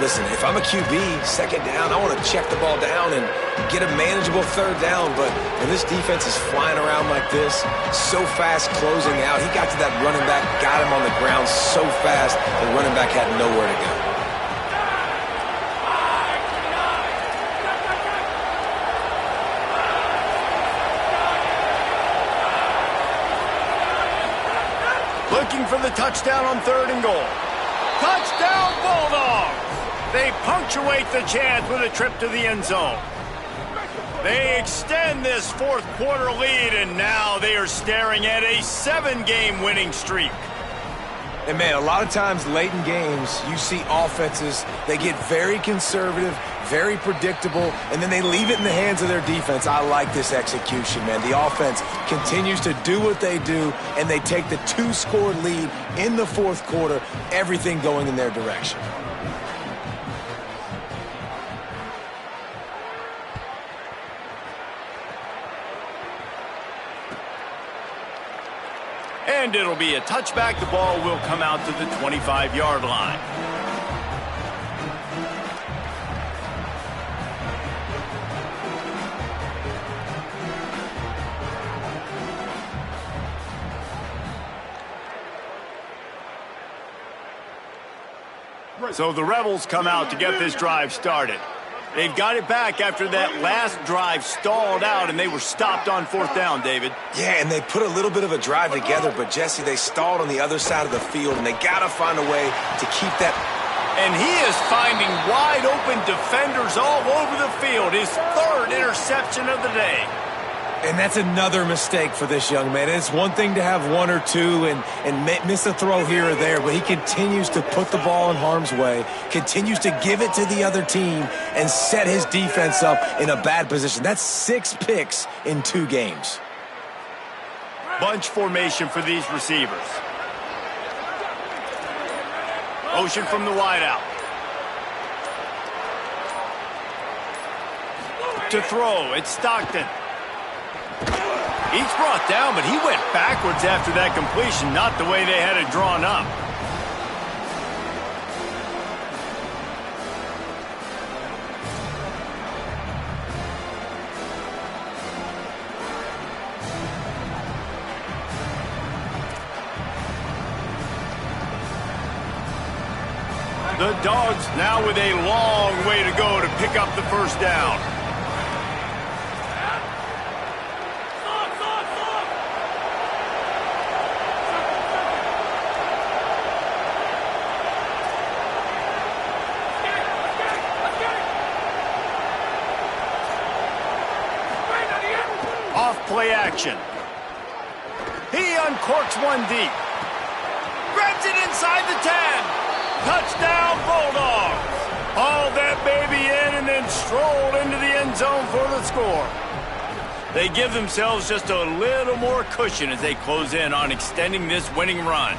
Listen, if I'm a QB, second down, I want to check the ball down and get a manageable third down. But when this defense is flying around like this, so fast closing out, he got to that running back, got him on the ground so fast, the running back had nowhere to go. Looking for the touchdown on 3rd and goal. Touchdown, Bulldogs! They punctuate the chance with a trip to the end zone. They extend this 4th quarter lead, and now they are staring at a 7-game winning streak. And, man, a lot of times late in games, you see offenses, they get very conservative, very predictable, and then they leave it in the hands of their defense. I like this execution, man. The offense continues to do what they do, and they take the 2-score lead in the 4th quarter, everything going in their direction. And it'll be a touchback. The ball will come out to the 25-yard line. So the Rebels come out to get this drive started. They've got it back after that last drive stalled out, and they were stopped on 4th down, David. Yeah, and they put a little bit of a drive together, but, Jesse, they stalled on the other side of the field, and they got to find a way to keep that. And he is finding wide-open defenders all over the field. His 3rd interception of the day. And that's another mistake for this young man. It's one thing to have 1 or 2 and miss a throw here or there, but he continues to put the ball in harm's way, continues to give it to the other team, and set his defense up in a bad position. That's 6 picks in 2 games. Bunch formation for these receivers. Motion from the wideout. To throw, it's Stockton. He's brought down, but he went backwards after that completion, not the way they had it drawn up. The Dogs now with a long way to go to pick up the 1st down. Play action. He uncorks one deep. Grabs it inside the 10. Touchdown, Bulldogs. Hauled that baby in and then strolled into the end zone for the score. They give themselves just a little more cushion as they close in on extending this winning run.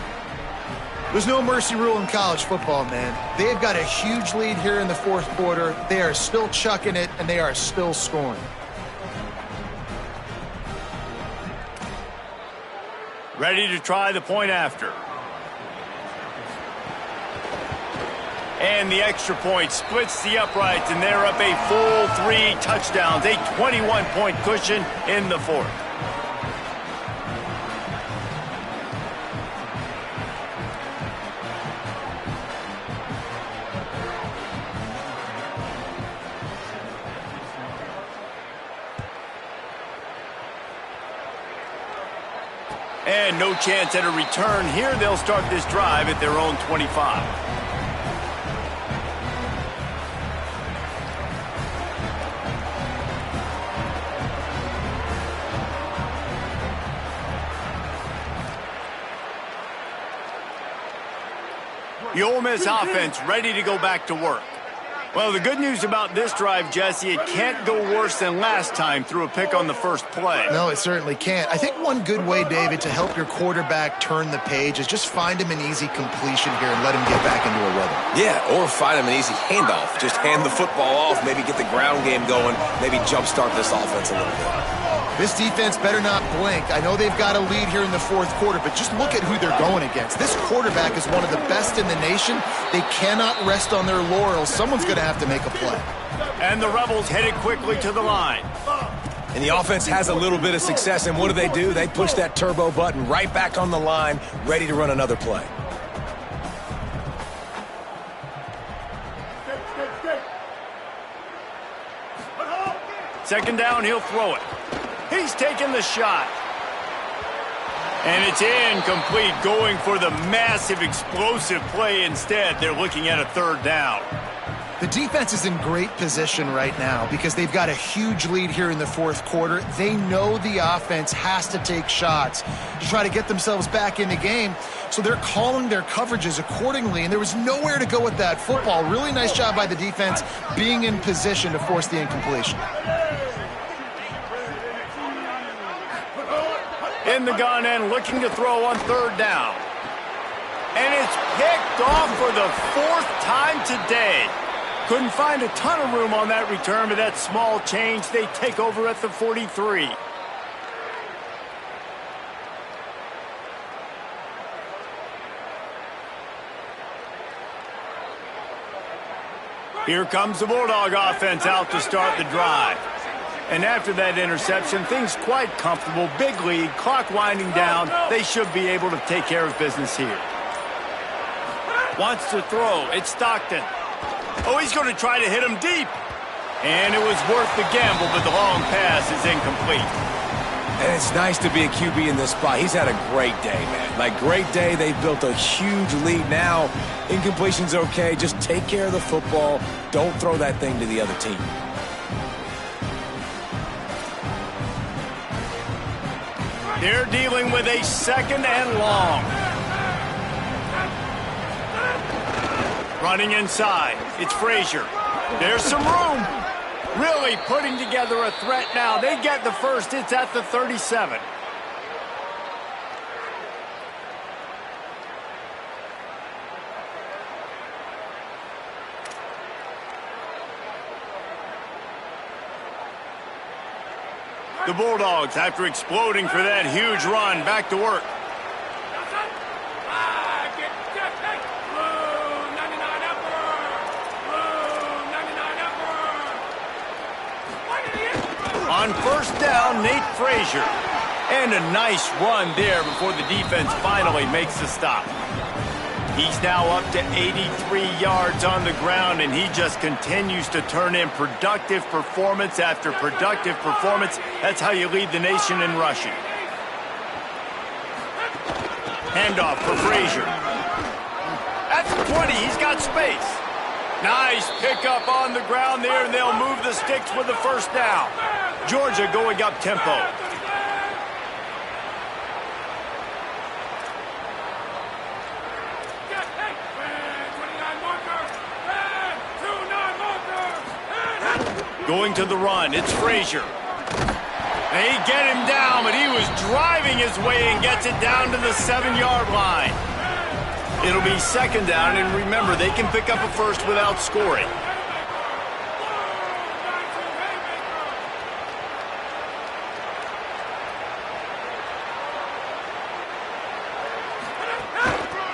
There's no mercy rule in college football, man. They've got a huge lead here in the 4th quarter. They are still chucking it, and they are still scoring. Ready to try the point after. And the extra point splits the uprights, and they're up a full 3 touchdowns, a 21-point cushion in the 4th. And no chance at a return here. They'll start this drive at their own 25. The Ole Miss offense ready to go back to work. Well, the good news about this drive, Jesse, it can't go worse than last time through a pick on the 1st play. No, it certainly can't. I think one good way, David, to help your quarterback turn the page is just find him an easy completion here and let him get back into a rhythm. Yeah, or find him an easy handoff. Just hand the football off, maybe get the ground game going, maybe jumpstart this offense a little bit. This defense better not blink. I know they've got a lead here in the fourth quarter, but just look at who they're going against. This quarterback is one of the best in the nation. They cannot rest on their laurels. Someone's going to have to make a play. And the Rebels headed quickly to the line. And the offense has a little bit of success, and what do? They push that turbo button right back on the line, ready to run another play. Second down, he'll throw it. He's taking the shot. And it's incomplete, going for the massive, explosive play instead. They're looking at a third down. The defense is in great position right now because they've got a huge lead here in the fourth quarter. They know the offense has to take shots to try to get themselves back in the game, so they're calling their coverages accordingly, and there was nowhere to go with that football. Really nice job by the defense being in position to force the incompletion. In the gun and looking to throw on third down. And it's picked off for the fourth time today. Couldn't find a ton of room on that return, but that small change, they take over at the 43. Here comes the Bulldog offense out to start the drive. And after that interception, things quite comfortable. Big lead, clock winding down. They should be able to take care of business here. Wants to throw. It's Stockton. Oh, he's going to try to hit him deep. And it was worth the gamble, but the long pass is incomplete. And it's nice to be a QB in this spot. He's had a great day, man. Like, great day. They've built a huge lead now. Incompletion's okay. Just take care of the football. Don't throw that thing to the other team. They're dealing with a second and long. Running inside. It's Frazier. There's some room. Really putting together a threat now. They get the first. It's at the 37. The Bulldogs, after exploding for that huge run, back to work. On first down, Nate Frazier. And a nice run there before the defense finally makes the stop. He's now up to 83 yards on the ground, and he just continues to turn in productive performance after productive performance. That's how you lead the nation in rushing. Handoff for Frazier. At the 20, he's got space. Nice pickup on the ground there, and they'll move the sticks with the first down. Georgia going up tempo. Going to the run, it's Frazier. They get him down, but he was driving his way and gets it down to the 7-yard line. It'll be second down, and remember, they can pick up a first without scoring.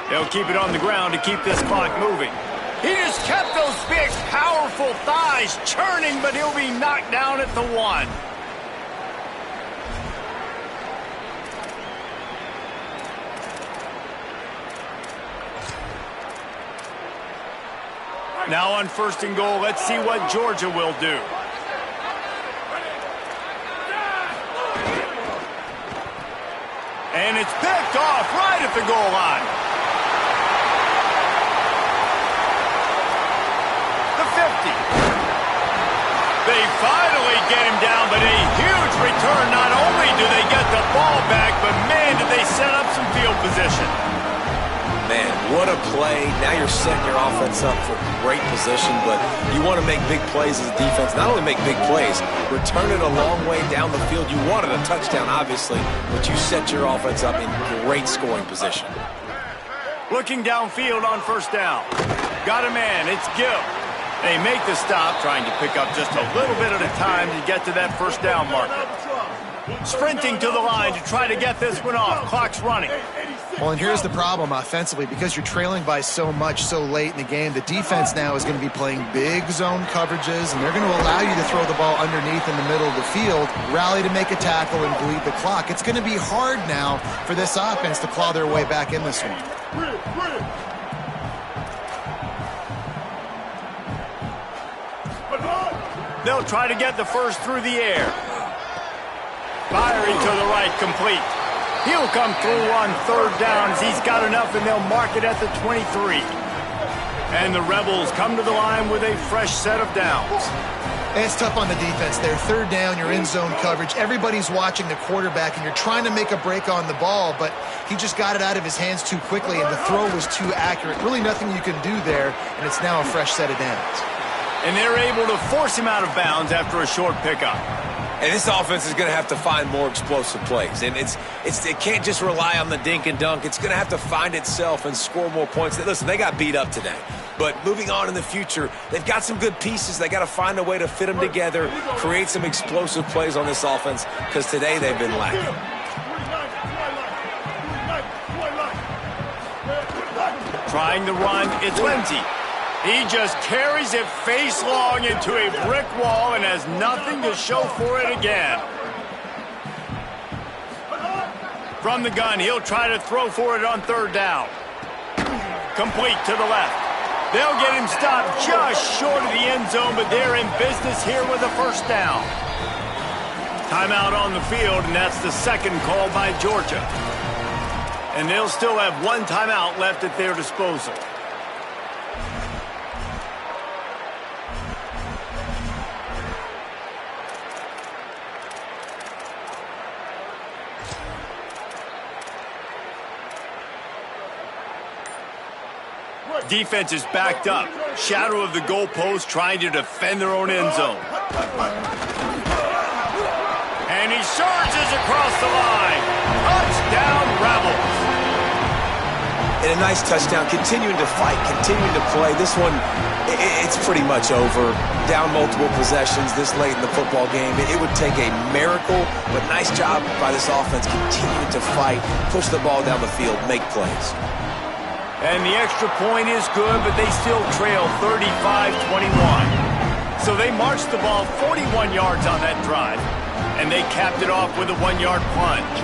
They'll keep it on the ground to keep this clock moving. He just kept those big, powerful thighs churning, but he'll be knocked down at the 1. Now on first and goal, let's see what Georgia will do. And it's picked off right at the goal line. The 50. They finally get him down, but a huge return. Not only do they get the ball back, but man, did they set up some field position. Man, what a play. Now you're setting your offense up for great position, but you want to make big plays as a defense. Not only make big plays, return it a long way down the field. You wanted a touchdown, obviously, but you set your offense up in great scoring position. Looking downfield on first down. Got a man. It's Gill. They make the stop, trying to pick up just a little bit at a time to get to that first down marker. Sprinting to the line to try to get this one off. Clock's running. Well, and here's the problem offensively. Because you're trailing by so much so late in the game, the defense now is going to be playing big zone coverages, and they're going to allow you to throw the ball underneath in the middle of the field, rally to make a tackle, and bleed the clock. It's going to be hard now for this offense to claw their way back in this one. They'll try to get the first through the air. Firing to the right, complete. He'll come through on third down as he's got enough, and they'll mark it at the 23. And the Rebels come to the line with a fresh set of downs. And it's tough on the defense there. Third down, you're in zone coverage. Everybody's watching the quarterback, and you're trying to make a break on the ball, but he just got it out of his hands too quickly, and the throw was too accurate. Really nothing you can do there, and it's now a fresh set of downs. And they're able to force him out of bounds after a short pickup. And this offense is going to have to find more explosive plays. And it can't just rely on the dink and dunk. It's going to have to find itself and score more points. Listen, they got beat up today. But moving on in the future, they've got some good pieces. They got to find a way to fit them together, create some explosive plays on this offense, because today they've been lacking. Trying to run, it's Lindsey. He just carries it face long into a brick wall and has nothing to show for it again. From the gun, he'll try to throw for it on third down. Complete to the left. They'll get him stopped just short of the end zone, but they're in business here with a first down. Timeout on the field, and that's the second call by Georgia. And they'll still have one timeout left at their disposal. Defense is backed up. Shadow of the goalpost, trying to defend their own end zone. And he surges across the line. Touchdown, Rebels. And a nice touchdown, continuing to fight, continuing to play. This one, it's pretty much over. Down multiple possessions this late in the football game. It would take a miracle, but nice job by this offense continuing to fight, push the ball down the field, make plays. And the extra point is good, but they still trail 35-21. So they marched the ball 41 yards on that drive, and they capped it off with a 1-yard plunge.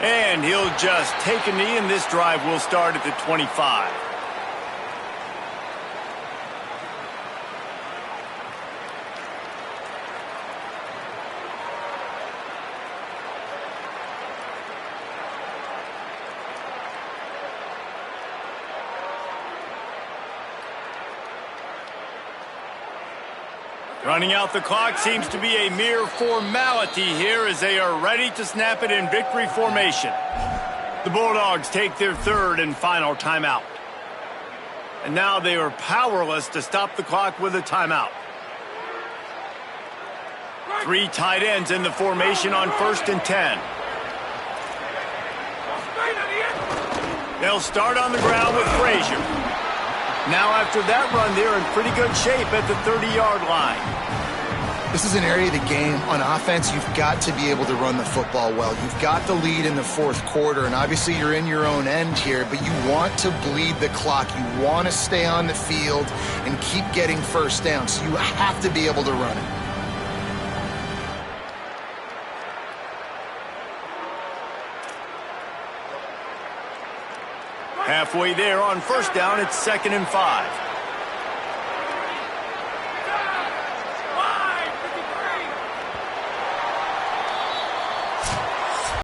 And he'll just take a knee, and this drive will start at the 25. Running out the clock seems to be a mere formality here as they are ready to snap it in victory formation. The Bulldogs take their third and final timeout. And now they are powerless to stop the clock with a timeout. 3 tight ends in the formation on 1st and 10. They'll start on the ground with Frazier. Now after that run, they're in pretty good shape at the 30-yard line. This is an area of the game. On offense, you've got to be able to run the football well. You've got the lead in the fourth quarter, and obviously you're in your own end here, but you want to bleed the clock. You want to stay on the field and keep getting first down, so you have to be able to run it. Halfway there on 1st down, it's 2nd and 5.